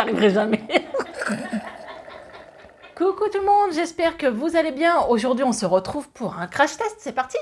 J'arriverai jamais. Coucou tout le monde, j'espère que vous allez bien. Aujourd'hui, on se retrouve pour un crash test, c'est parti.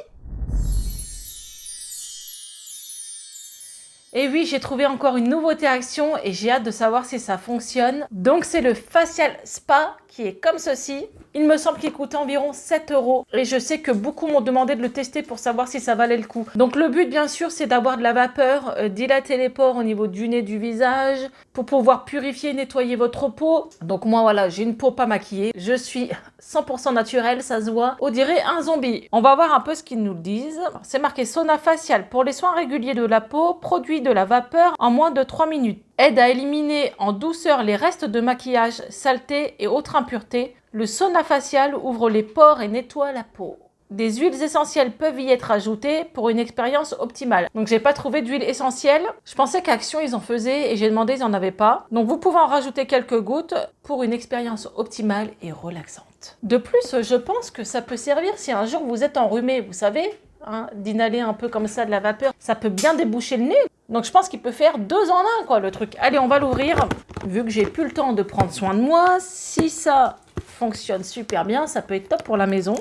Et oui, j'ai trouvé encore une nouveauté action et j'ai hâte de savoir si ça fonctionne. Donc c'est le Facial Spa qui est comme ceci. Il me semble qu'il coûte environ 7 € et je sais que beaucoup m'ont demandé de le tester pour savoir si ça valait le coup. Donc le but bien sûr c'est d'avoir de la vapeur, dilater les pores au niveau du nez, du visage, pour pouvoir purifier et nettoyer votre peau. Donc moi voilà, j'ai une peau pas maquillée, je suis 100% naturelle, ça se voit, on dirait un zombie. On va voir un peu ce qu'ils nous disent. C'est marqué sauna facial pour les soins réguliers de la peau, produit de la vapeur en moins de 3 minutes. Aide à éliminer en douceur les restes de maquillage, saleté et autres impuretés. Le sauna facial ouvre les pores et nettoie la peau. Des huiles essentielles peuvent y être ajoutées pour une expérience optimale. Donc j'ai pas trouvé d'huile essentielle. Je pensais qu'Action ils en faisaient et j'ai demandé, ils n'en avaient pas. Donc vous pouvez en rajouter quelques gouttes pour une expérience optimale et relaxante. De plus, je pense que ça peut servir si un jour vous êtes enrhumé, vous savez, hein, d'inhaler un peu comme ça de la vapeur. Ça peut bien déboucher le nez. Donc je pense qu'il peut faire 2 en 1 quoi le truc. Allez, on va l'ouvrir. Vu que j'ai plus le temps de prendre soin de moi, si ça fonctionne super bien, ça peut être top pour la maison.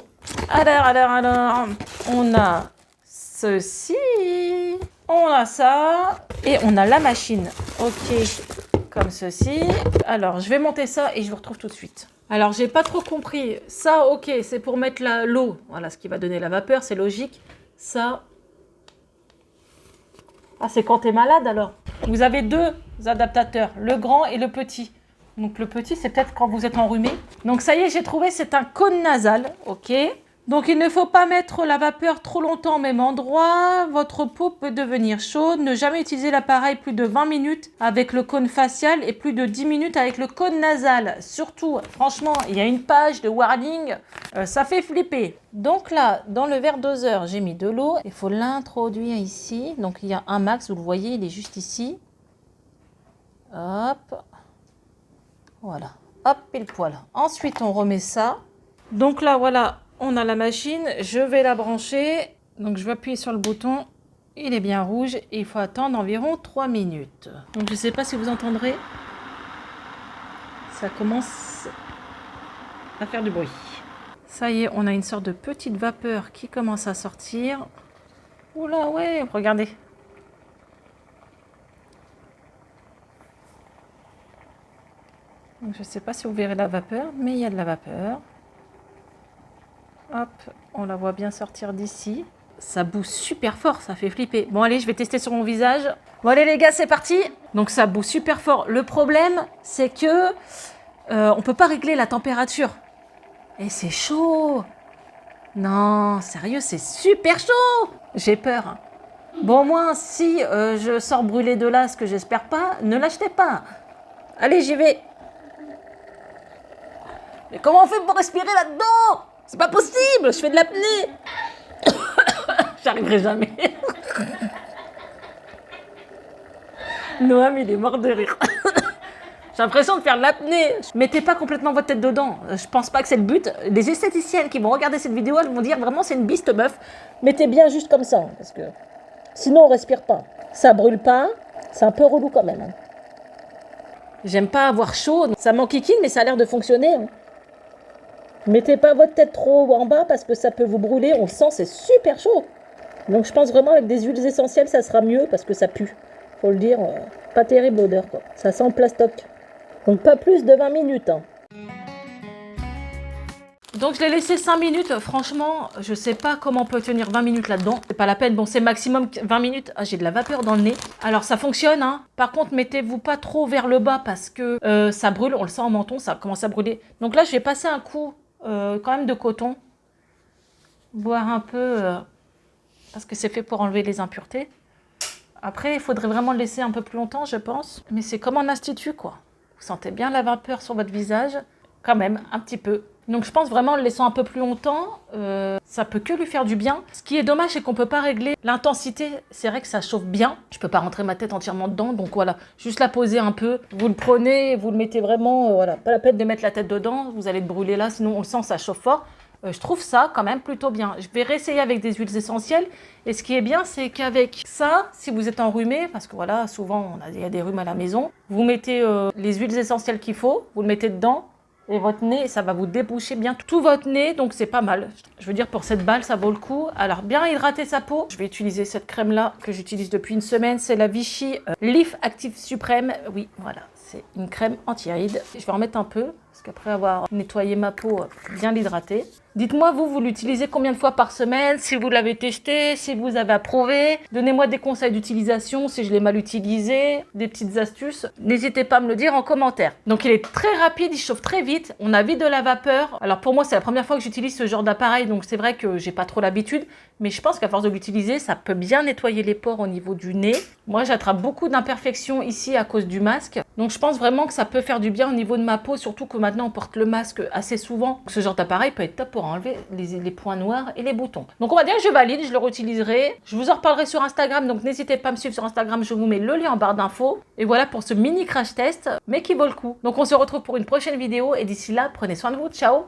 Alors, on a ceci, on a ça, et on a la machine. Ok, comme ceci. Alors, je vais monter ça et je vous retrouve tout de suite. Alors, j'ai pas trop compris. Ça, ok, c'est pour mettre l'eau. Voilà, ce qui va donner la vapeur, c'est logique. Ça... Ah, c'est quand t'es malade alors. Vous avez 2 adaptateurs, le grand et le petit. Donc le petit, c'est peut-être quand vous êtes enrhumé. Donc ça y est, j'ai trouvé, c'est un cône nasal, ok. Donc il ne faut pas mettre la vapeur trop longtemps au même endroit. Votre peau peut devenir chaude. Ne jamais utiliser l'appareil plus de 20 minutes avec le cône facial et plus de 10 minutes avec le cône nasal. Surtout, franchement, il y a une page de warning, ça fait flipper. Donc là, dans le verre doseur, j'ai mis de l'eau. Il faut l'introduire ici. Donc il y a un max, vous le voyez, il est juste ici. Hop. Voilà, hop, pile poil. Ensuite, on remet ça. Donc là, voilà, on a la machine. Je vais la brancher. Donc, je vais appuyer sur le bouton. Il est bien rouge. Et il faut attendre environ 3 minutes. Donc, je ne sais pas si vous entendrez. Ça commence à faire du bruit. Ça y est, on a une sorte de petite vapeur qui commence à sortir. Oula, ouais, regardez. Donc, je ne sais pas si vous verrez la vapeur, mais il y a de la vapeur. Hop, on la voit bien sortir d'ici. Ça boue super fort, ça fait flipper. Bon, allez, je vais tester sur mon visage. Bon, allez, les gars, c'est parti. Donc, ça boue super fort. Le problème, c'est que on ne peut pas régler la température. Et c'est chaud. Non, sérieux, c'est super chaud. J'ai peur. Bon, au moins, si je sors brûlée de là, ce que j'espère pas, ne l'achetez pas. Allez, j'y vais. Mais comment on fait pour respirer là-dedans? C'est pas possible, je fais de l'apnée. J'arriverai jamais. Noam, il est mort de rire. J'ai l'impression de faire de l'apnée. Mettez pas complètement votre tête dedans. Je pense pas que c'est le but. Les esthéticiennes qui vont regarder cette vidéo, elles vont dire vraiment c'est une biste meuf. Mettez bien juste comme ça, parce que sinon on respire pas. Ça brûle pas, c'est un peu relou quand même. J'aime pas avoir chaud, ça m'enquiquine, mais ça a l'air de fonctionner. Mettez pas votre tête trop en bas parce que ça peut vous brûler, on le sent, c'est super chaud. Donc je pense vraiment avec des huiles essentielles, ça sera mieux parce que ça pue. Faut le dire, pas terrible l'odeur quoi. Ça sent le plastoc. Donc pas plus de 20 minutes. Hein. Donc je l'ai laissé 5 minutes, franchement, je sais pas comment on peut tenir 20 minutes là-dedans. C'est pas la peine, bon c'est maximum 20 minutes. Ah, j'ai de la vapeur dans le nez. Alors ça fonctionne, hein. Par contre, mettez-vous pas trop vers le bas parce que ça brûle, on le sent en menton, ça commence à brûler. Donc là, je vais passer un coup quand même de coton. Boire un peu, parce que c'est fait pour enlever les impuretés. Après, il faudrait vraiment le laisser un peu plus longtemps, je pense. Mais c'est comme en institut, quoi. Vous sentez bien la vapeur sur votre visage, quand même, un petit peu. Donc je pense vraiment en le laissant un peu plus longtemps, ça peut que lui faire du bien. Ce qui est dommage, c'est qu'on ne peut pas régler l'intensité. C'est vrai que ça chauffe bien. Je ne peux pas rentrer ma tête entièrement dedans. Donc voilà, juste la poser un peu. Vous le prenez, vous le mettez vraiment, voilà. Pas la peine de mettre la tête dedans. Vous allez le brûler là, sinon on le sent, ça chauffe fort. Je trouve ça quand même plutôt bien. Je vais réessayer avec des huiles essentielles. Et ce qui est bien, c'est qu'avec ça, si vous êtes enrhumé, parce que voilà, souvent il y a des rhumes à la maison, vous mettez les huiles essentielles qu'il faut, vous le mettez dedans, et votre nez, ça va vous déboucher bien tout votre nez, donc c'est pas mal. Je veux dire, pour cette balle, ça vaut le coup. Alors, bien hydrater sa peau. Je vais utiliser cette crème-là que j'utilise depuis une semaine. C'est la Vichy Leaf Active Suprême. Oui, voilà, c'est une crème anti-rides. Je vais en mettre un peu, parce qu'après avoir nettoyé ma peau, bien l'hydrater. Dites-moi, vous l'utilisez combien de fois par semaine, si vous l'avez testé, si vous avez approuvé. Donnez-moi des conseils d'utilisation, si je l'ai mal utilisé, des petites astuces. N'hésitez pas à me le dire en commentaire. Donc il est très rapide, il chauffe très vite, on a vite de la vapeur. Alors pour moi, c'est la première fois que j'utilise ce genre d'appareil, donc c'est vrai que j'ai pas trop l'habitude. Mais je pense qu'à force de l'utiliser, ça peut bien nettoyer les pores au niveau du nez. Moi, j'attrape beaucoup d'imperfections ici à cause du masque. Donc je pense vraiment que ça peut faire du bien au niveau de ma peau, surtout que maintenant on porte le masque assez souvent. Ce genre d'appareil peut être top pour enlever les points noirs et les boutons. Donc on va dire que je valide, je le réutiliserai. Je vous en reparlerai sur Instagram, donc n'hésitez pas à me suivre sur Instagram, je vous mets le lien en barre d'infos. Et voilà pour ce mini crash test, mais qui vaut le coup. Donc on se retrouve pour une prochaine vidéo et d'ici là, prenez soin de vous, ciao!